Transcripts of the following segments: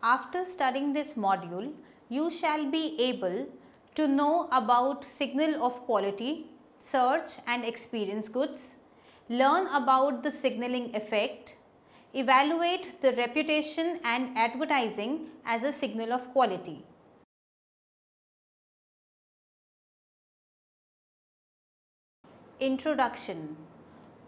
After studying this module, you shall be able to know about signal of quality, search and experience goods, learn about the signaling effect, evaluate the reputation and advertising as a signal of quality. Introduction.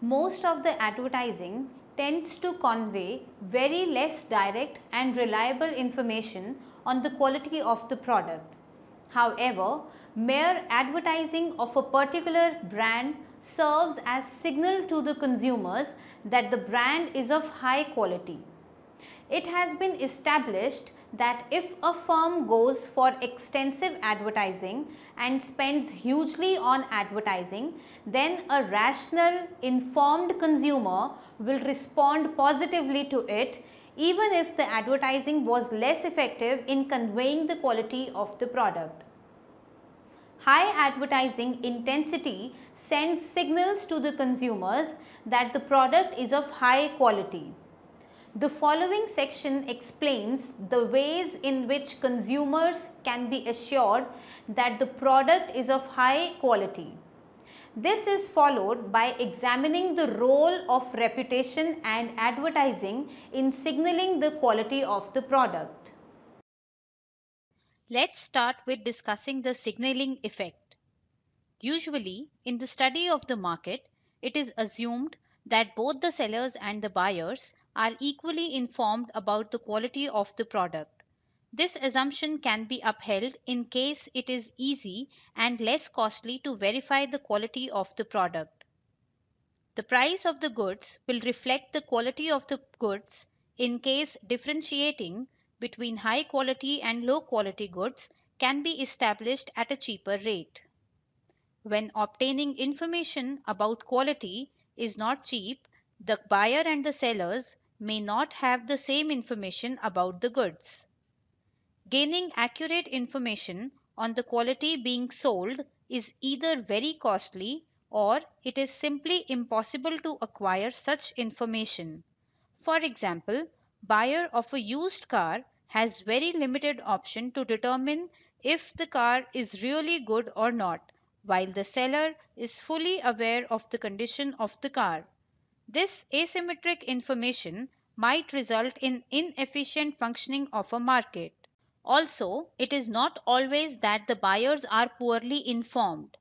Most of the advertising tends to convey very less direct and reliable information on the quality of the product. However, mere advertising of a particular brand serves as signal to the consumers that the brand is of high quality. It has been established that if a firm goes for extensive advertising and spends hugely on advertising, then a rational, informed consumer will respond positively to it, even if the advertising was less effective in conveying the quality of the product. High advertising intensity sends signals to the consumers that the product is of high quality. The following section explains the ways in which consumers can be assured that the product is of high quality. This is followed by examining the role of reputation and advertising in signaling the quality of the product. Let's start with discussing the signaling effect. Usually, in the study of the market, it is assumed that both the sellers and the buyers are equally informed about the quality of the product. This assumption can be upheld in case it is easy and less costly to verify the quality of the product. The price of the goods will reflect the quality of the goods in case differentiating between high quality and low quality goods can be established at a cheaper rate. When obtaining information about quality is not cheap, the buyer and the sellers may not have the same information about the goods. Gaining accurate information on the quality being sold is either very costly or it is simply impossible to acquire such information. For example, buyer of a used car has very limited option to determine if the car is really good or not, while the seller is fully aware of the condition of the car. This asymmetric information might result in inefficient functioning of a market. Also, it is not always that the buyers are poorly informed.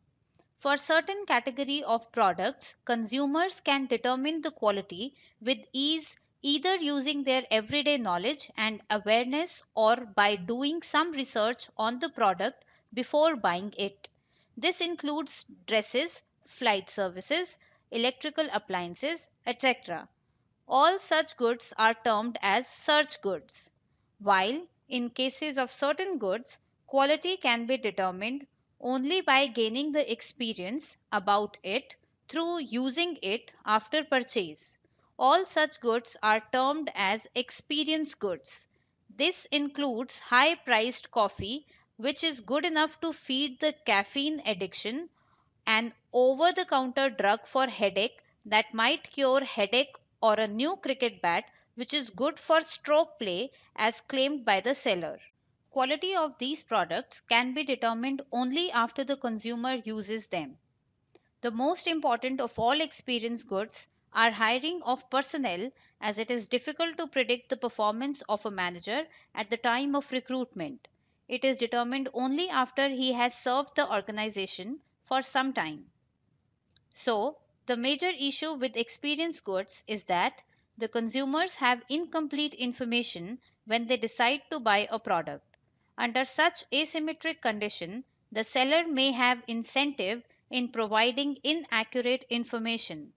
For certain category of products, consumers can determine the quality with ease either using their everyday knowledge and awareness or by doing some research on the product before buying it. This includes dresses, flight services, electrical appliances, etc. All such goods are termed as search goods, while in cases of certain goods, quality can be determined only by gaining the experience about it through using it after purchase. All such goods are termed as experience goods. This includes high priced coffee, which is good enough to feed the caffeine addiction, an over the counter drug for headache that might cure headache, or a new cricket bat which is good for stroke play as claimed by the seller. Quality of these products can be determined only after the consumer uses them. The most important of all experience goods are hiring of personnel, as it is difficult to predict the performance of a manager at the time of recruitment. It is determined only after he has served the organization for some time. So, the major issue with experience goods is that the consumers have incomplete information when they decide to buy a product. Under such asymmetric condition, the seller may have incentive in providing inaccurate information.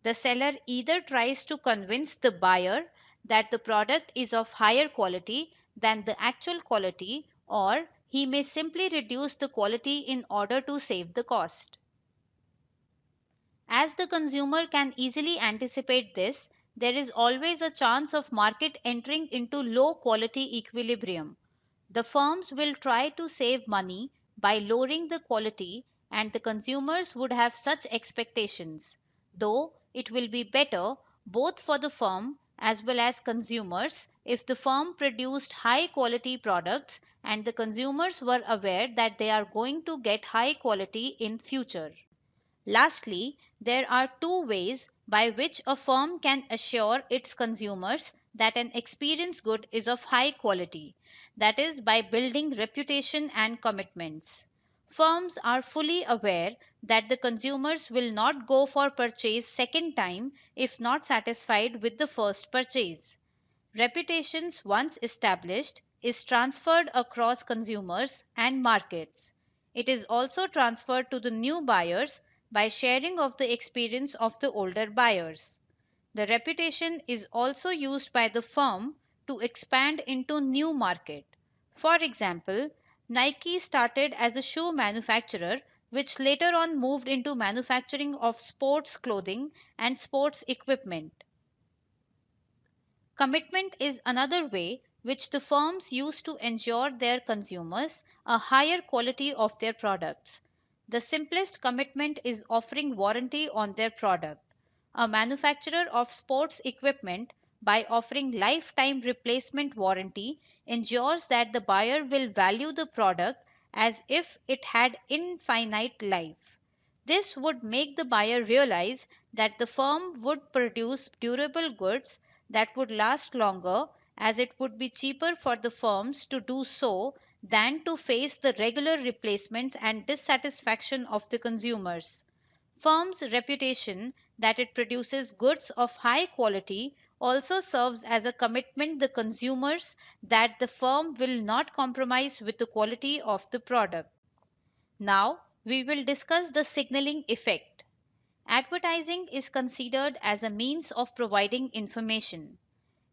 The seller either tries to convince the buyer that the product is of higher quality than the actual quality, or he may simply reduce the quality in order to save the cost. As the consumer can easily anticipate this, there is always a chance of market entering into low quality equilibrium. The firms will try to save money by lowering the quality, and the consumers would have such expectations, though it will be better both for the firm as well as consumers if the firm produced high quality products and the consumers were aware that they are going to get high quality in future. Lastly, there are two ways by which a firm can assure its consumers that an experienced good is of high quality, that is, by building reputation and commitments. Firms are fully aware that the consumers will not go for purchase second time if not satisfied with the first purchase. Reputations once established is transferred across consumers and markets. It is also transferred to the new buyers by sharing of the experience of the older buyers. The reputation is also used by the firm to expand into new market. For example, Nike started as a shoe manufacturer which later on moved into manufacturing of sports clothing and sports equipment. Commitment is another way which the firms use to ensure their consumers a higher quality of their products. The simplest commitment is offering warranty on their product. A manufacturer of sports equipment, by offering lifetime replacement warranty, ensures that the buyer will value the product as if it had infinite life. This would make the buyer realize that the firm would produce durable goods that would last longer, as it would be cheaper for the firms to do so than to face the regular replacements and dissatisfaction of the consumers. Firm's reputation that it produces goods of high quality also serves as a commitment to the consumers that the firm will not compromise with the quality of the product. Now, we will discuss the signaling effect. Advertising is considered as a means of providing information.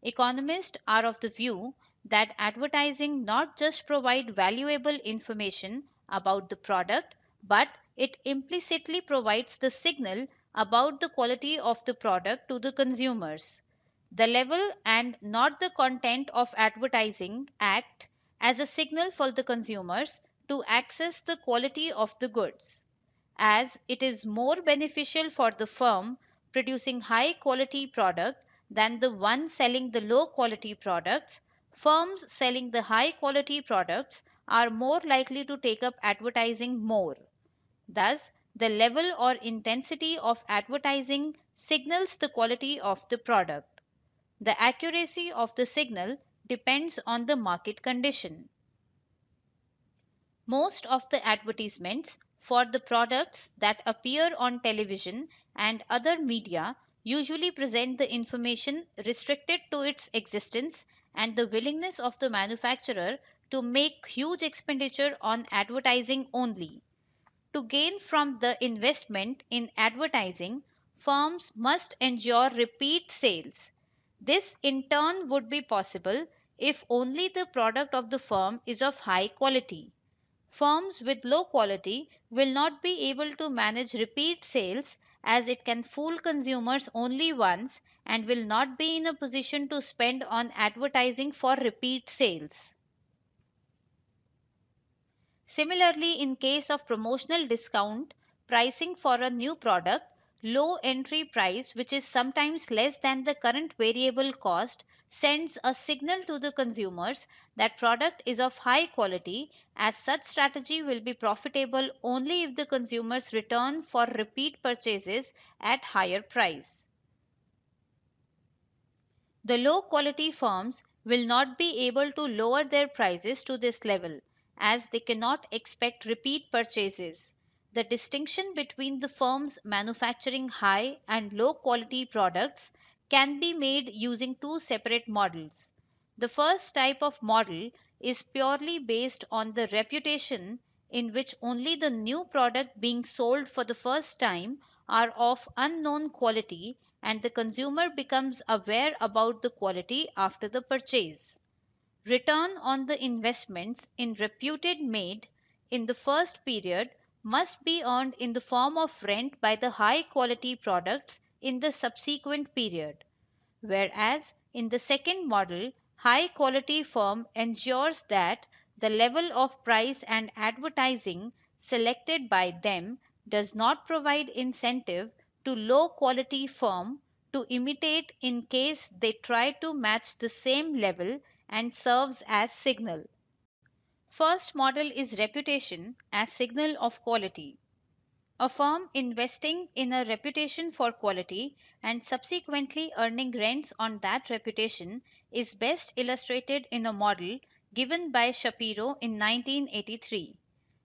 Economists are of the view that advertising not just provide valuable information about the product, but it implicitly provides the signal about the quality of the product to the consumers. The level and not the content of advertising act as a signal for the consumers to access the quality of the goods. As it is more beneficial for the firm producing high quality product than the one selling the low quality products, firms selling the high quality products are more likely to take up advertising more. Thus, the level or intensity of advertising signals the quality of the product. The accuracy of the signal depends on the market condition. Most of the advertisements for the products that appear on television and other media usually present the information restricted to its existence and the willingness of the manufacturer to make huge expenditure on advertising only. To gain from the investment in advertising, firms must ensure repeat sales. This in turn would be possible if only the product of the firm is of high quality. Firms with low quality will not be able to manage repeat sales, as it can fool consumers only once and will not be in a position to spend on advertising for repeat sales. Similarly, in case of promotional discount pricing for a new product, low entry price, which is sometimes less than the current variable cost, sends a signal to the consumers that product is of high quality, as such strategy will be profitable only if the consumers return for repeat purchases at higher price. The low quality firms will not be able to lower their prices to this level, as they cannot expect repeat purchases. The distinction between the firms manufacturing high and low quality products can be made using two separate models. The first type of model is purely based on the reputation, in which only the new product being sold for the first time are of unknown quality and the consumer becomes aware about the quality after the purchase. Return on the investments in reputed made in the first period must be earned in the form of rent by the high quality products in the subsequent period. Whereas in the second model, high quality firm ensures that the level of price and advertising selected by them does not provide incentive to low quality firm to imitate in case they try to match the same level and serves as signal. First model is reputation as signal of quality. A firm investing in a reputation for quality and subsequently earning rents on that reputation is best illustrated in a model given by Shapiro in 1983.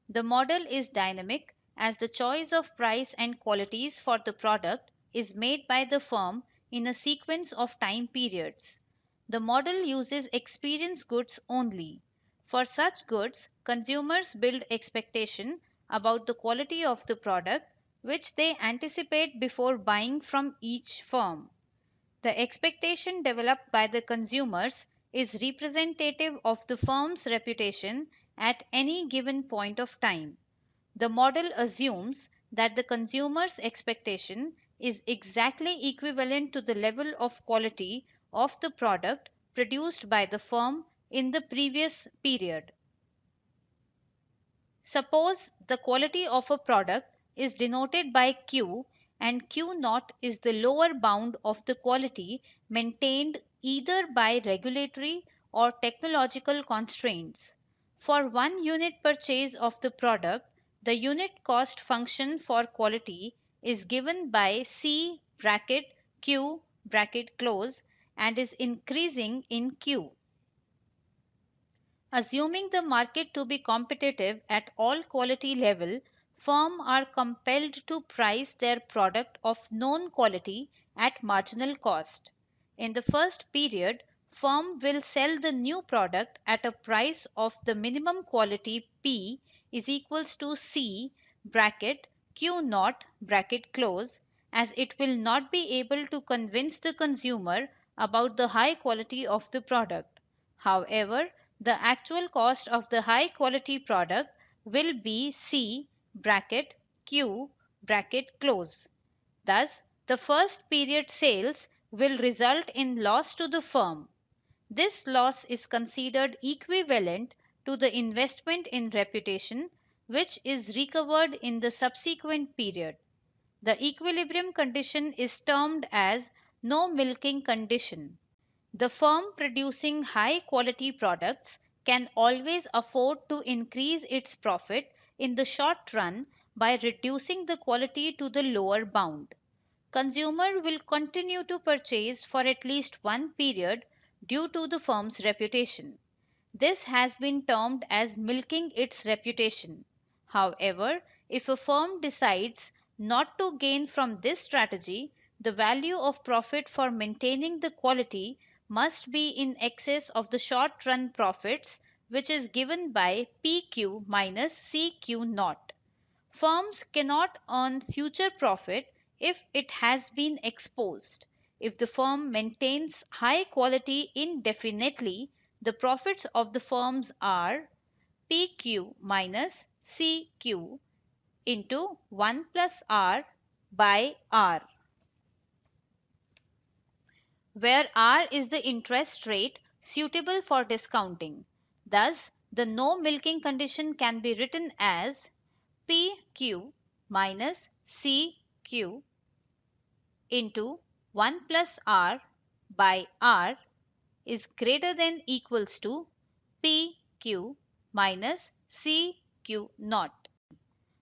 The model is dynamic as the choice of price and qualities for the product is made by the firm in a sequence of time periods. The model uses experience goods only. For such goods, consumers build expectation about the quality of the product which they anticipate before buying from each firm. The expectation developed by the consumers is representative of the firm's reputation at any given point of time. The model assumes that the consumer's expectation is exactly equivalent to the level of quality of the product produced by the firm in the previous period. Suppose the quality of a product is denoted by Q and Q naught is the lower bound of the quality maintained either by regulatory or technological constraints. For 1 unit purchase of the product, the unit cost function for quality is given by C bracket Q bracket close and is increasing in Q. Assuming the market to be competitive at all quality level, firms are compelled to price their product of known quality at marginal cost. In the first period, firm will sell the new product at a price of the minimum quality P is equals to C bracket Q naught bracket close, as it will not be able to convince the consumer about the high quality of the product. However, the actual cost of the high quality product will be C bracket Q bracket close. Thus, the first period sales will result in loss to the firm. This loss is considered equivalent to the investment in reputation, which is recovered in the subsequent period. The equilibrium condition is termed as no milking condition. The firm producing high quality products can always afford to increase its profit in the short run by reducing the quality to the lower bound. Consumer will continue to purchase for at least one period due to the firm's reputation. This has been termed as milking its reputation. However, if a firm decides not to gain from this strategy, the value of profit for maintaining the quality must be in excess of the short run profits, which is given by PQ minus CQ naught. Firms cannot earn future profit if it has been exposed. If the firm maintains high quality indefinitely, the profits of the firms are PQ minus CQ into 1 plus R by R, where R is the interest rate suitable for discounting. Thus, the no milking condition can be written as PQ minus CQ into 1 plus R by R is greater than equals to PQ minus CQ naught.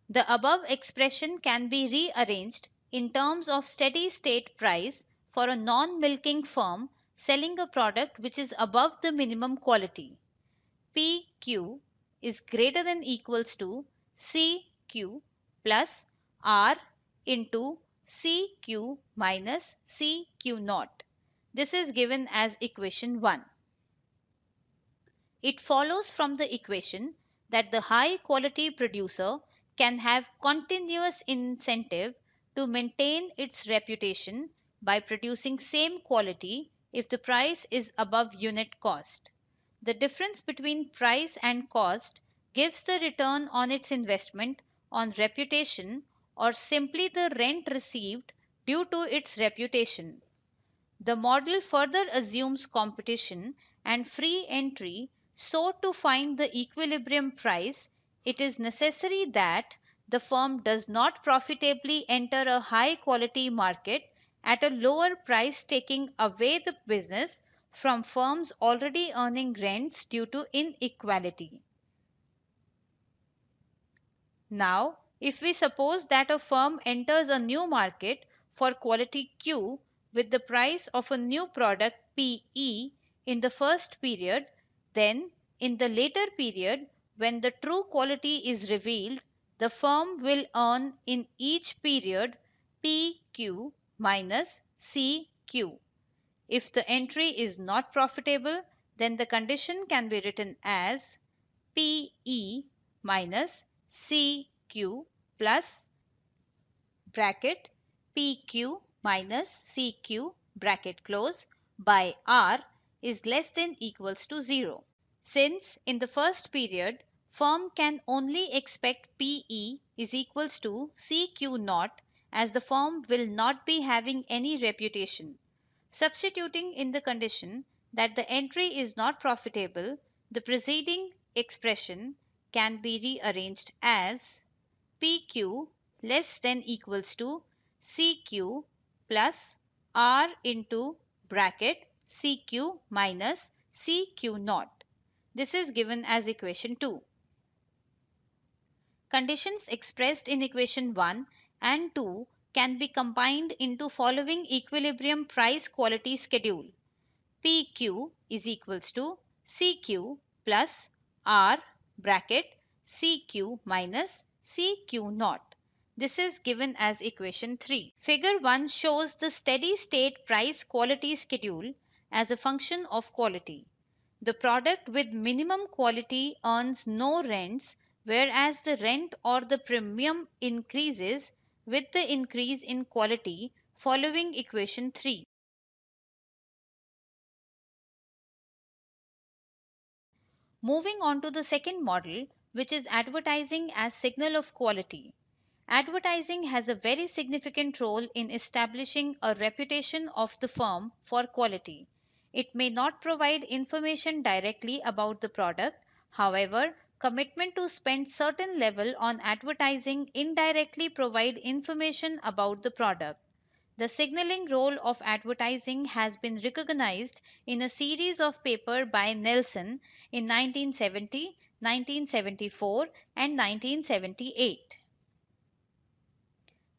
The above expression can be rearranged in terms of steady state price for a non-milking firm selling a product which is above the minimum quality. PQ is greater than equals to CQ plus R into CQ minus CQ naught. This is given as equation 1. It follows from the equation that the high quality producer can have continuous incentive to maintain its reputation by producing same quality if the price is above unit cost. The difference between price and cost gives the return on its investment on reputation or simply the rent received due to its reputation. The model further assumes competition and free entry, so to find the equilibrium price, it is necessary that the firm does not profitably enter a high quality market at a lower price, taking away the business from firms already earning rents due to inequality. Now, if we suppose that a firm enters a new market for quality Q with the price of a new product PE in the first period, then in the later period, when the true quality is revealed, the firm will earn in each period PQ minus CQ. If the entry is not profitable, then the condition can be written as PE minus CQ plus bracket PQ minus CQ bracket close by R is less than equals to 0. Since in the first period, firm can only expect PE is equals to CQ naught, as the firm will not be having any reputation. Substituting in the condition that the entry is not profitable, the preceding expression can be rearranged as PQ less than equals to CQ plus R into bracket CQ minus CQ naught. This is given as equation 2. Conditions expressed in equation 1 and 2 can be combined into following equilibrium price quality schedule. PQ is equals to CQ plus R bracket CQ minus CQ naught. This is given as equation 3. Figure 1 shows the steady state price quality schedule as a function of quality. The product with minimum quality earns no rents, whereas the rent or the premium increases with the increase in quality following equation 3. Moving on to the second model, which is advertising as signal of quality. Advertising has a very significant role in establishing a reputation of the firm for quality. It may not provide information directly about the product. However, commitment to spend certain level on advertising indirectly provide information about the product. The signaling role of advertising has been recognized in a series of papers by Nelson in 1970, 1974, and 1978.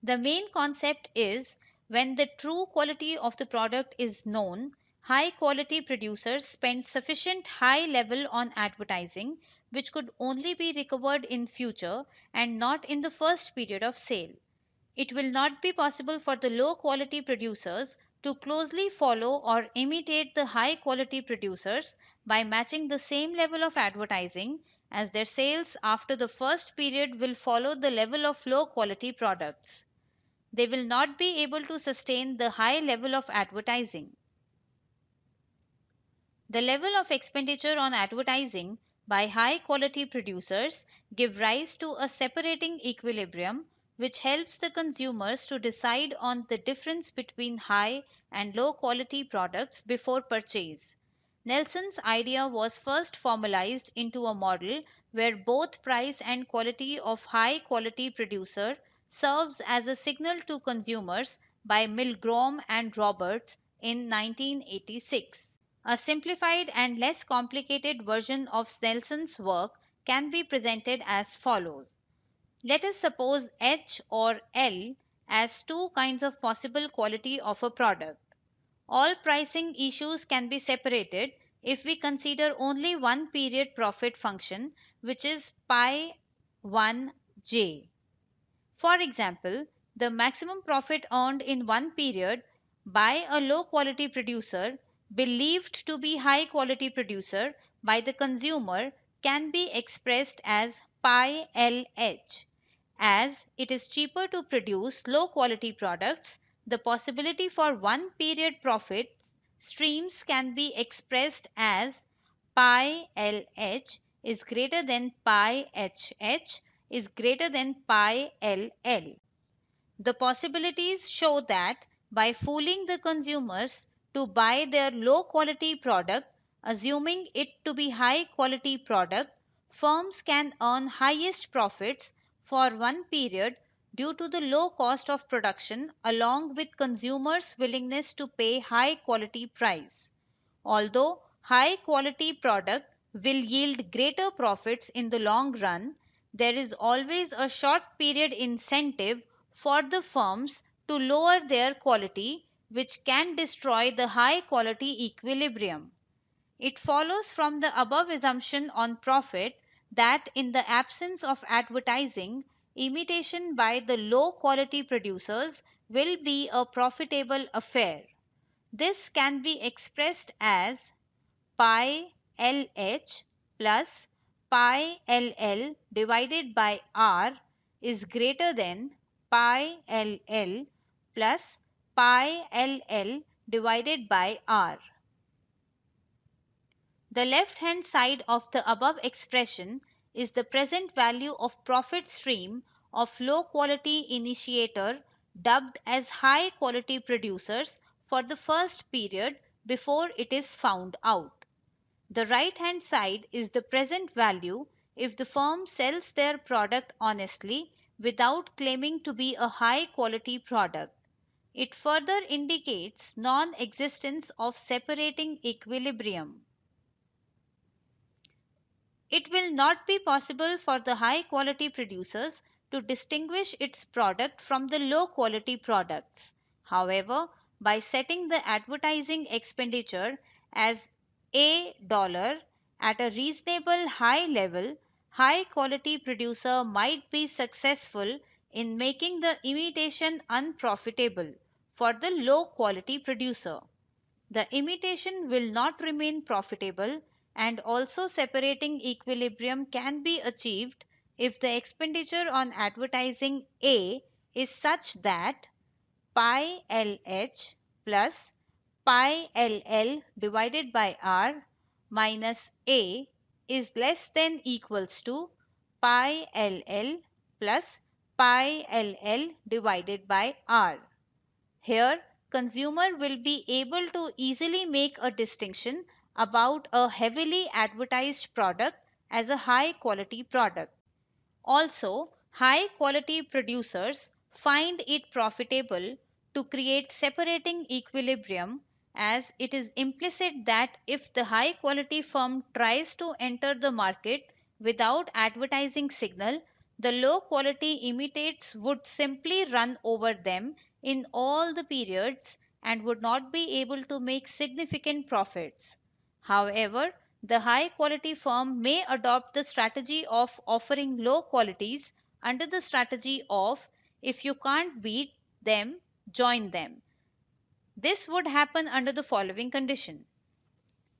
The main concept is when the true quality of the product is known, high quality producers spend sufficient high level on advertising, which could only be recovered in future and not in the first period of sale. It will not be possible for the low quality producers to closely follow or imitate the high quality producers by matching the same level of advertising, as their sales after the first period will follow the level of low quality products. They will not be able to sustain the high level of advertising. The level of expenditure on advertising by high quality producers give rise to a separating equilibrium, which helps the consumers to decide on the difference between high and low quality products before purchase. Nelson's idea was first formalized into a model where both price and quality of high quality producer serves as a signal to consumers by Milgrom and Roberts in 1986. A simplified and less complicated version of Nelson's work can be presented as follows. Let us suppose H or L as two kinds of possible quality of a product. All pricing issues can be separated if we consider only one period profit function, which is pi 1j. For example, the maximum profit earned in one period by a low quality producer believed to be high quality producer by the consumer can be expressed as pi LH. As it is cheaper to produce low quality products, the possibility for one period profits streams can be expressed as pi LH is greater than pi HH is greater than pi LL. The possibilities show that by fooling the consumers to buy their low quality product, assuming it to be high quality product, firms can earn highest profits for one period due to the low cost of production along with consumers' willingness to pay high quality price. Although high quality product will yield greater profits in the long run, there is always a short period incentive for the firms to lower their quality, which can destroy the high quality equilibrium. It follows from the above assumption on profit that in the absence of advertising, imitation by the low quality producers will be a profitable affair. This can be expressed as pi LH plus pi LL divided by R is greater than pi LL plus pi LL divided by R. The left hand side of the above expression is the present value of profit stream of low quality initiator dubbed as high quality producers for the first period before it is found out. The right hand side is the present value if the firm sells their product honestly without claiming to be a high quality product. It further indicates non-existence of separating equilibrium. It will not be possible for the high quality producers to distinguish its product from the low quality products. However, by setting the advertising expenditure as $1 at a reasonable high level, high quality producer might be successful in making the imitation unprofitable for the low quality producer. The imitation will not remain profitable, and also separating equilibrium can be achieved if the expenditure on advertising A is such that pi LH plus pi LL divided by R minus A is less than equals to pi LL plus pi LL divided by R. Here, consumer will be able to easily make a distinction about a heavily advertised product as a high quality product. Also, high quality producers find it profitable to create separating equilibrium, as it is implicit that if the high quality firm tries to enter the market without advertising signal, the low quality imitates would simply run over them in all the periods and would not be able to make significant profits. However, the high quality firm may adopt the strategy of offering low qualities under the strategy of if you can't beat them, join them. This would happen under the following condition: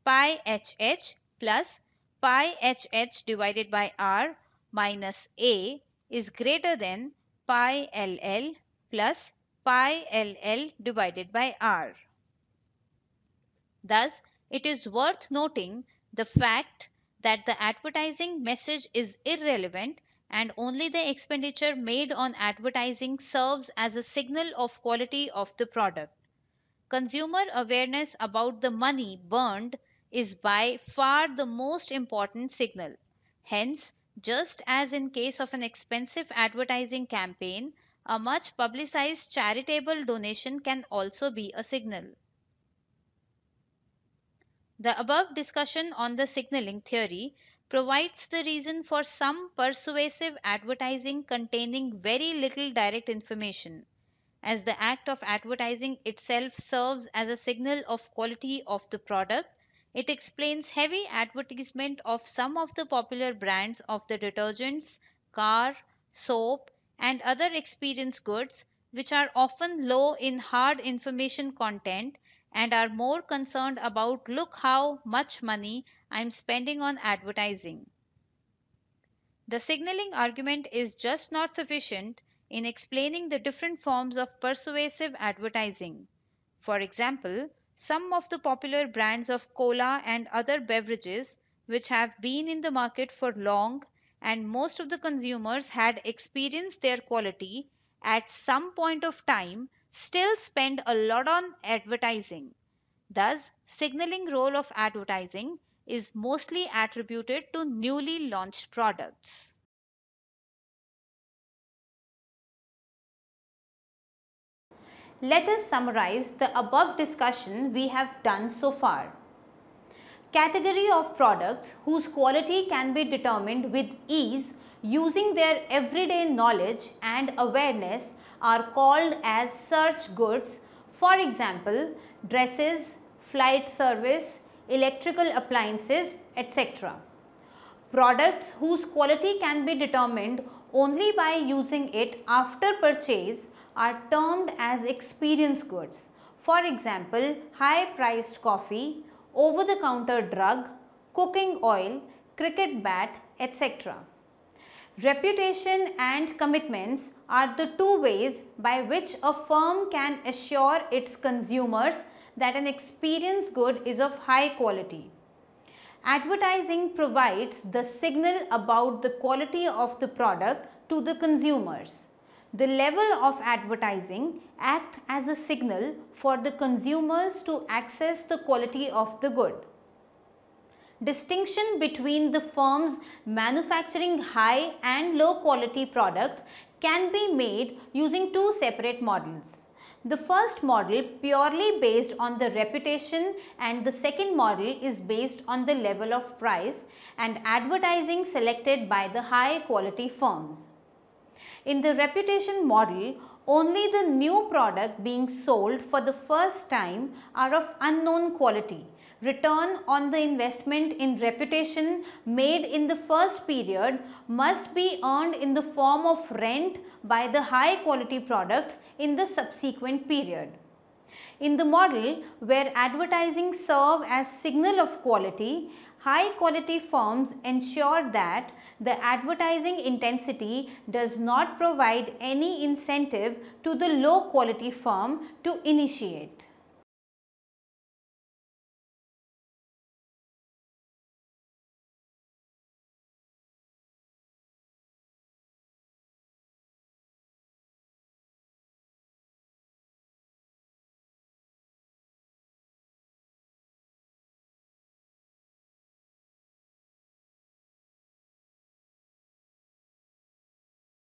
pi HH plus pi HH divided by R minus A is greater than pi LL plus pi LL divided by R. Thus, it is worth noting the fact that the advertising message is irrelevant and only the expenditure made on advertising serves as a signal of quality of the product. Consumer awareness about the money burned is by far the most important signal. Hence, just as in case of an expensive advertising campaign, a much publicized charitable donation can also be a signal. The above discussion on the signaling theory provides the reason for some persuasive advertising containing very little direct information. As the act of advertising itself serves as a signal of quality of the product, it explains heavy advertisement of some of the popular brands of the detergents, car, soap, and other experience goods, which are often low in hard information content and are more concerned about look how much money I'm spending on advertising. The signaling argument is just not sufficient in explaining the different forms of persuasive advertising. For example, some of the popular brands of cola and other beverages, which have been in the market for long and most of the consumers had experienced their quality at some point of time, still spend a lot on advertising. Thus, signaling role of advertising is mostly attributed to newly launched products. Let us summarize the above discussion we have done so far. Category of products whose quality can be determined with ease using their everyday knowledge and awareness are called as search goods. For example, dresses, flight service, electrical appliances, etc. Products whose quality can be determined only by using it after purchase are termed as experience goods. For example, high-priced coffee, over-the-counter drug, cooking oil, cricket bat, etc. Reputation and commitments are the two ways by which a firm can assure its consumers that an experience good is of high quality. Advertising provides the signal about the quality of the product to the consumers. The level of advertising acts as a signal for the consumers to access the quality of the good. Distinction between the firms manufacturing high and low quality products can be made using two separate models. The first model purely based on the reputation and the second model is based on the level of price and advertising selected by the high quality firms. In the reputation model, only the new product being sold for the first time are of unknown quality. Return on the investment in reputation made in the first period must be earned in the form of rent by the high quality products in the subsequent period. In the model where advertising serves as signal of quality, high quality firms ensure that the advertising intensity does not provide any incentive to the low quality firm to initiate.